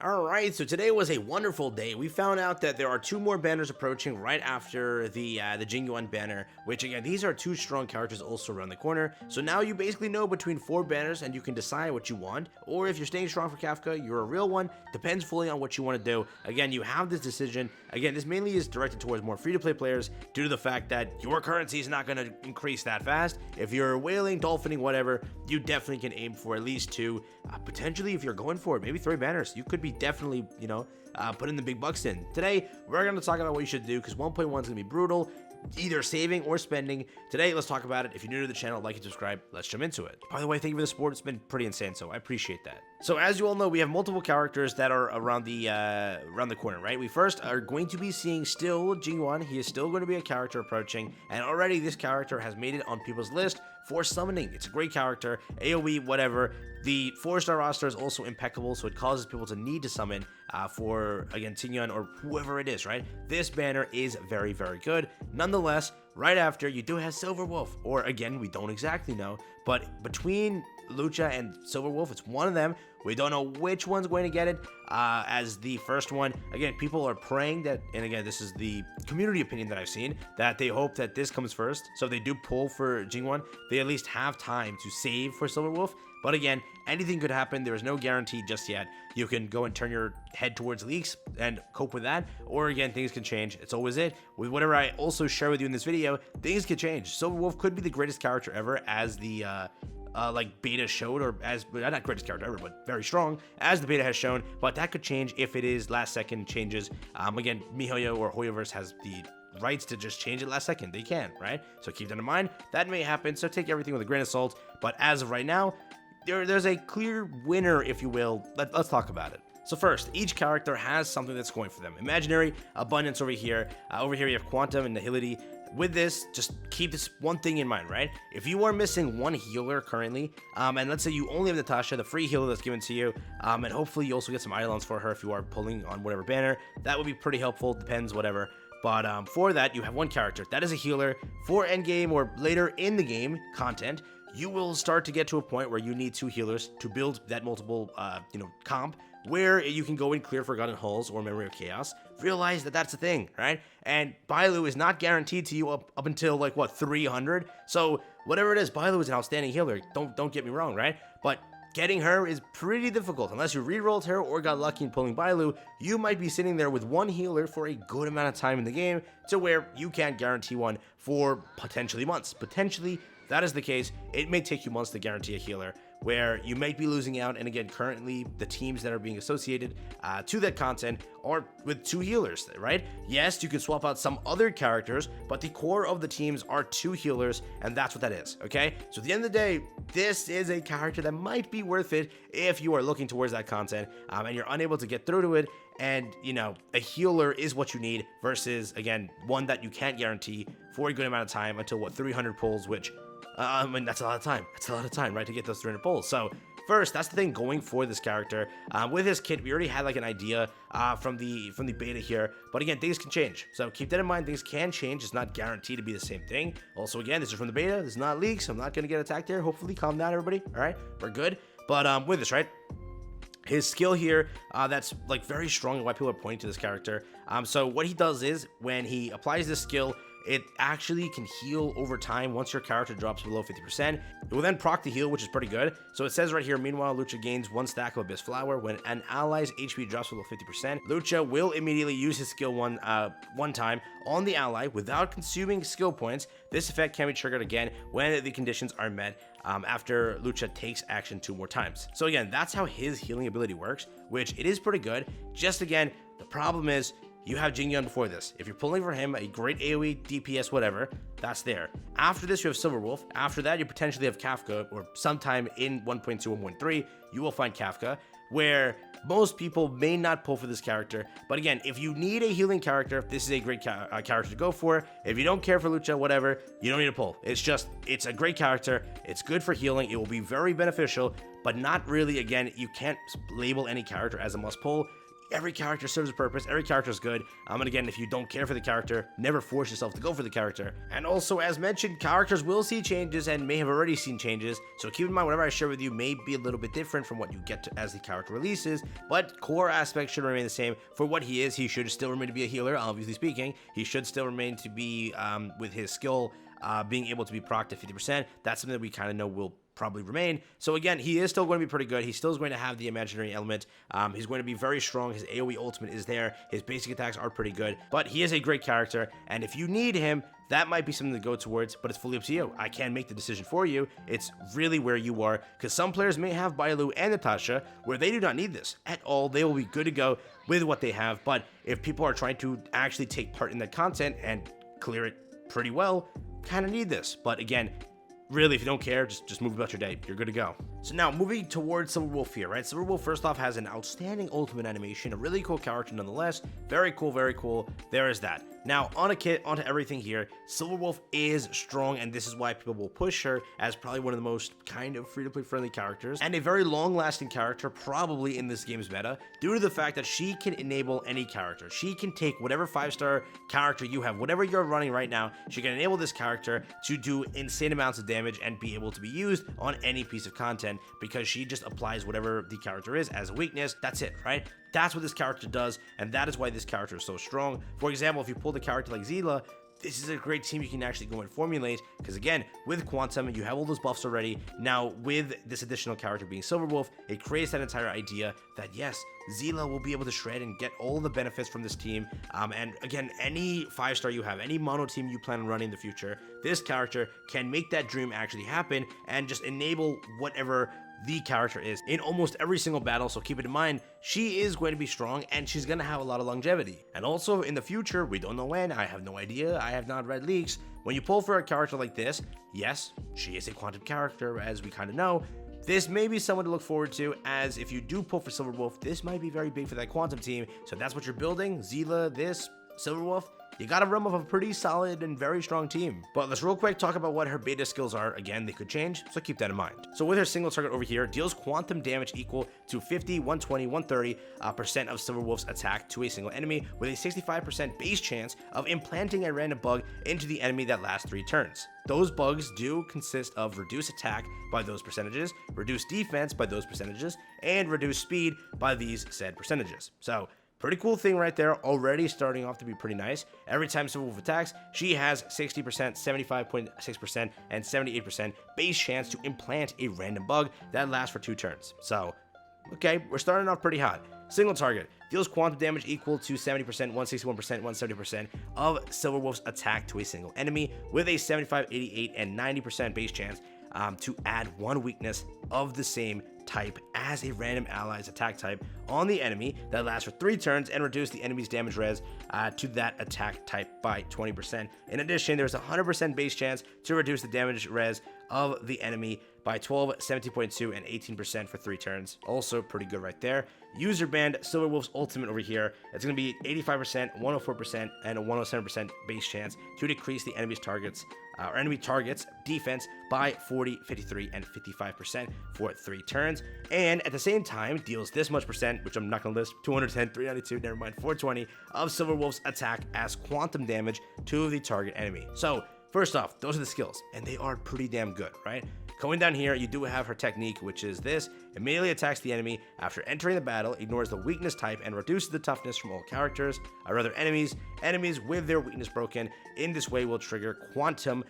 Alright, so today was a wonderful day. We found out that there are two more banners approaching right after the Jingyuan banner, which again, these are two strong characters also around the corner. So now you basically know between four banners and you can decide what you want, or if you're staying strong for Kafka, you're a real one. Depends fully on what you want to do. Again, you have this decision. Again, this mainly is directed towards more free-to-play players due to the fact that your currency is not going to increase that fast. If you're whaling, dolphining, whatever, you definitely can aim for at least two. Potentially, if you're going for it, maybe three banners. You could be definitely, putting the big bucks in. Today, we're going to talk about what you should do because 1.1 is going to be brutal, either saving or spending. Today, let's talk about it. If you're new to the channel, like and subscribe. Let's jump into it. By the way, thank you for the support. It's been pretty insane, so I appreciate that. So as you all know, we have multiple characters that are around the corner, right? We first are going to be seeing still Jingyuan. He is still going to be a character approaching, and already this character has made it on people's list for summoning. It's a great character, AoE, whatever. The 4-star roster is also impeccable, so it causes people to need to summon for, again, Jingyuan or whoever it is, right? This banner is very, very good. Nonetheless, right after, you do have Silver Wolf, or again, we don't exactly know, but between LUOCHA and Silver Wolf, it's one of them. We don't know which one's going to get it as the first one. Again, people are praying that, and again, this is the community opinion that I've seen, that they hope that this comes first. So if they do pull for Jingyuan, they at least have time to save for Silver Wolf. But again, anything could happen. There is no guarantee just yet. You can go and turn your head towards leaks and cope with that. Or again, things can change. It's always it. With whatever I also share with you in this video, things could change. Silver Wolf could be the greatest character ever as the beta showed, or as not greatest character ever, but very strong as the beta has shown. But that could change if it is last second changes. Again, MiHoYo or Hoyoverse has the rights to just change it last second. They can, right? So keep that in mind. That may happen. So take everything with a grain of salt. But as of right now, there's a clear winner, if you will. Let's talk about it. So first, each character has something that's going for them. Imaginary, abundance over here. Over here you have quantum and nihility. With this, just keep this one thing in mind, right? If you are missing one healer currently, and let's say you only have Natasha, the free healer that's given to you, and hopefully you also get some Eidolons for her if you are pulling on whatever banner, that would be pretty helpful, depends, whatever. But for that, you have one character that is a healer. For endgame or later in the game content, you will start to get to a point where you need two healers to build that multiple, comp, where you can go and clear Forgotten Halls or Memory of Chaos. Realize that that's a thing, right? And Bailu is not guaranteed to you up until, 300. So whatever it is, Bailu is an outstanding healer. Don't get me wrong, right? But getting her is pretty difficult. Unless you rerolled her or got lucky in pulling Bailu, you might be sitting there with one healer for a good amount of time in the game to where you can't guarantee one for potentially months. Potentially, that is the case. It may take you months to guarantee a healer, where you might be losing out. And again, currently the teams that are being associated to that content are with two healers, right? Yes, you can swap out some other characters, but the core of the teams are two healers, and that's what that is, okay? So at the end of the day, this is a character that might be worth it if you are looking towards that content and you're unable to get through to it. And, a healer is what you need versus, again, one that you can't guarantee for a good amount of time until, 300 pulls, which that's a lot of time. That's a lot of time, right, to get those 300 pulls. So first, that's the thing going for this character. With his kit, we already had an idea from the beta here, but again, things can change. So keep that in mind. Things can change. It's not guaranteed to be the same thing. Also, again, this is from the beta. This is not leaks. So I'm not going to get attacked here. Hopefully, calm down, everybody. All right, we're good. But with this, right? His skill here, that's very strong, and why people are pointing to this character. So what he does is when he applies this skill, it actually can heal over time once your character drops below 50%. It will then proc the heal, which is pretty good. So it says right here, meanwhile, LUOCHA gains one stack of Abyss Flower. When an ally's HP drops below 50%, LUOCHA will immediately use his skill one time on the ally without consuming skill points. This effect can be triggered again when the conditions are met after LUOCHA takes action 2 more times. So again, that's how his healing ability works, which it is pretty good. Just again, the problem is, you have Jingyuan before this. If you're pulling for him, a great AoE, DPS, whatever, that's there. After this, you have Silver Wolf. After that, you potentially have Kafka, or sometime in 1.2 and 1.3, you will find Kafka, where most people may not pull for this character. But again, if you need a healing character, this is a great character to go for. If you don't care for LUOCHA, whatever, you don't need to pull. It's a great character. It's good for healing. It will be very beneficial, but not really. Again, you can't label any character as a must pull. every character serves a purpose, every character is good. And again, if you don't care for the character, never force yourself to go for the character. And also, as mentioned, characters will see changes and may have already seen changes, so keep in mind whatever I share with you may be a little bit different from what you get to as the character releases, but core aspects should remain the same. For what he is, he should still remain to be a healer, obviously speaking. He should still remain to be, with his skill, being able to be procced at 50%. That's something that we kind of know will probably remain. So again, he is still going to be pretty good. He still is going to have the imaginary element. He's going to be very strong. His AoE ultimate is there. His basic attacks are pretty good, but he is a great character, and if you need him, that might be something to go towards, but it's fully up to you. I can't make the decision for you. It's really where you are, because some players may have Bailu and Natasha, where they do not need this at all. They will be good to go with what they have, but if people are trying to actually take part in that content and clear it pretty well, kind of need this. But again, really, if you don't care, just move about your day. You're good to go. So now, moving towards Silverwolf here, right? Silverwolf, first off, has an outstanding ultimate animation, a really cool character nonetheless. Very cool, very cool. There is that. Now, on a kit, onto everything here, Silverwolf is strong, and this is why people will push her as probably one of the most kind of free-to-play friendly characters, and a very long-lasting character probably in this game's meta, due to the fact that she can enable any character. She can take whatever 5-star character you have, whatever you're running right now, she can enable this character to do insane amounts of damage and be able to be used on any piece of content, because she just applies whatever the character is as a weakness. That's it, right? That's what this character does, and that is why this character is so strong. For example, if you pull the character like Zila, this is a great team you can actually go and formulate, because again, with Quantum, you have all those buffs already. Now, with this additional character being Silverwolf, it creates that entire idea that yes, Zila will be able to shred and get all the benefits from this team. And again, any 5-star you have, any mono team you plan on running in the future, this character can make that dream actually happen and just enable whatever the character is in almost every single battle. So keep it in mind, she is going to be strong and she's going to have a lot of longevity. And also in the future, we don't know when, I have no idea, I have not read leaks, when you pull for a character like this, yes, she is a quantum character, as we kind of know. This may be someone to look forward to, as if you do pull for Silverwolf, this might be very big for that quantum team. So that's what you're building, Zila, this, Silverwolf. You got a room of a pretty solid and very strong team. But let's real quick talk about what her beta skills are. Again, they could change, so keep that in mind. So with her single target over here, deals quantum damage equal to 50, 120, 130% of Silverwolf's attack to a single enemy, with a 65% base chance of implanting a random bug into the enemy that lasts 3 turns. Those bugs do consist of reduce attack by those percentages, reduce defense by those percentages, and reduce speed by these said percentages. So pretty cool thing right there, already starting off to be pretty nice. Every time Silverwolf attacks, she has 60%, 75.6%, and 78% base chance to implant a random bug that lasts for 2 turns. So, okay, we're starting off pretty hot. Single target, deals quantum damage equal to 70%, 161%, 170% of Silverwolf's attack to a single enemy, with a 75, 88, and 90% base chance to add 1 weakness of the same type as a random ally's attack type on the enemy that lasts for 3 turns, and reduce the enemy's damage res to that attack type by 20%. In addition, there's a 100% base chance to reduce the damage res of the enemy by 12, 17.2, and 18% for 3 turns. Also pretty good right there. User band Silverwolf's ultimate over here, it's going to be 85%, 104%, and a 107% base chance to decrease the enemy's targets or enemy targets defense by 40, 53, and 55% for 3 turns. And at the same time, deals this much percent, which I'm not going to list, 210, 392, never mind, 420 of Silverwolf's attack as quantum damage to the target enemy. So first off, those are the skills, and they are pretty damn good, right? Going down here, you do have her technique, which is this: immediately attacks the enemy after entering the battle, ignores the weakness type, and reduces the toughness from all characters, or rather enemies. Enemies with their weakness broken in this way will trigger quantum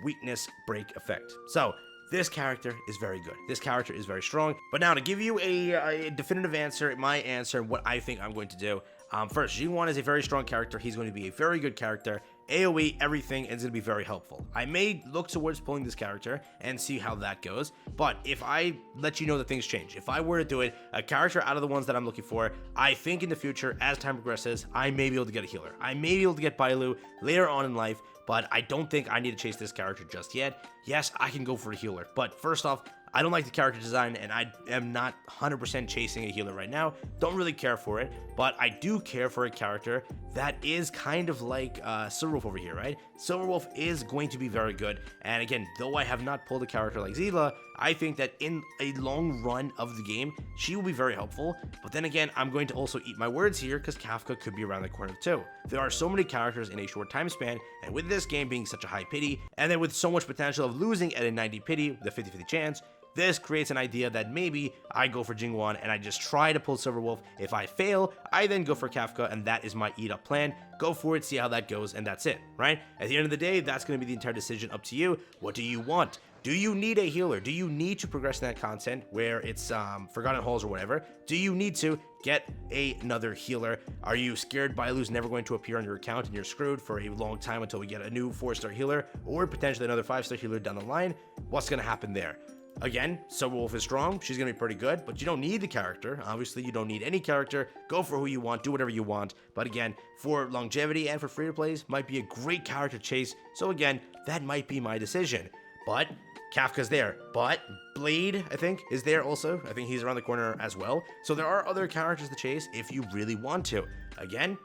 weakness break effect. So this character is very good. This character is very strong. But now to give you a definitive answer, my answer, what I think I'm going to do. First, G1 is a very strong character. He's going to be a very good character. AoE, everything is going to be very helpful. I may look towards pulling this character and see how that goes, but if I let you know that things change, if I were to do it, a character out of the ones that I'm looking for, I think in the future, as time progresses, I may be able to get a healer. I may be able to get Bailu later on in life, but I don't think I need to chase this character just yet. Yes, I can go for a healer, but first off, I don't like the character design, and I am not 100% chasing a healer right now. Don't really care for it, but I do care for a character that is kind of like Silverwolf over here, right? Silverwolf is going to be very good, and again, though I have not pulled a character like Zila, I think that in a long run of the game, she will be very helpful. But then again, I'm going to also eat my words here because Kafka could be around the corner too. There are so many characters in a short time span, and with this game being such a high pity, and then with so much potential of losing at a 90 pity with a 50-50 chance, this creates an idea that maybe I go for Jingwon and I just try to pull Silverwolf. If I fail, I then go for Kafka, and that is my eat up plan. Go for it, see how that goes, and that's it, right? At the end of the day, that's going to be the entire decision up to you. What do you want? Do you need a healer? Do you need to progress in that content where it's Forgotten Halls or whatever? Do you need to get another healer? Are you scared Bailu's never going to appear on your account and you're screwed for a long time until we get a new 4-star healer or potentially another 5-star healer down the line? What's going to happen there? Again, Silverwolf is strong, she's going to be pretty good, but you don't need the character. Obviously, you don't need any character. Go for who you want, do whatever you want. But again, for longevity and for free-to-plays, might be a great character chase. So again, that might be my decision. But Kafka's there. But Blade, I think, is there also. I think he's around the corner as well. So there are other characters to chase if you really want to. Again,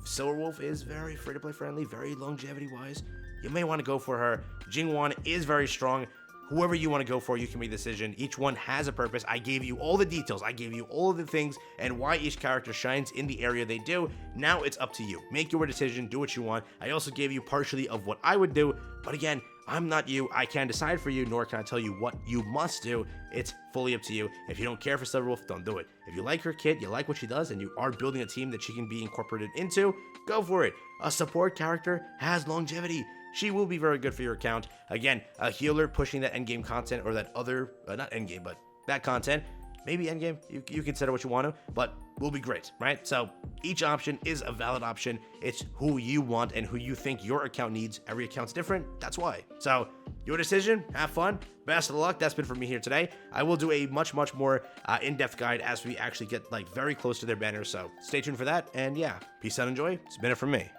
Silverwolf is very free-to-play friendly, very longevity-wise. You may want to go for her. Jingwon is very strong. Whoever you want to go for, you can make a decision. Each one has a purpose. I gave you all the details. I gave you all of the things and why each character shines in the area they do. Now it's up to you. Make your decision. Do what you want. I also gave you partially of what I would do. But again, I'm not you. I can't decide for you, nor can I tell you what you must do. It's fully up to you. If you don't care for Silverwolf, don't do it. If you like her kit, you like what she does, and you are building a team that she can be incorporated into, go for it. A support character has longevity. She will be very good for your account. Again, a healer pushing that endgame content or that other, not endgame, but that content, maybe endgame, you consider what you want to, but will be great, right? So each option is a valid option. It's who you want and who you think your account needs. Every account's different. That's why. So your decision, have fun. Best of luck. That's been for me here today. I will do a much more in-depth guide as we actually get like very close to their banners. So stay tuned for that. And yeah, peace out, enjoy. It's been it from me.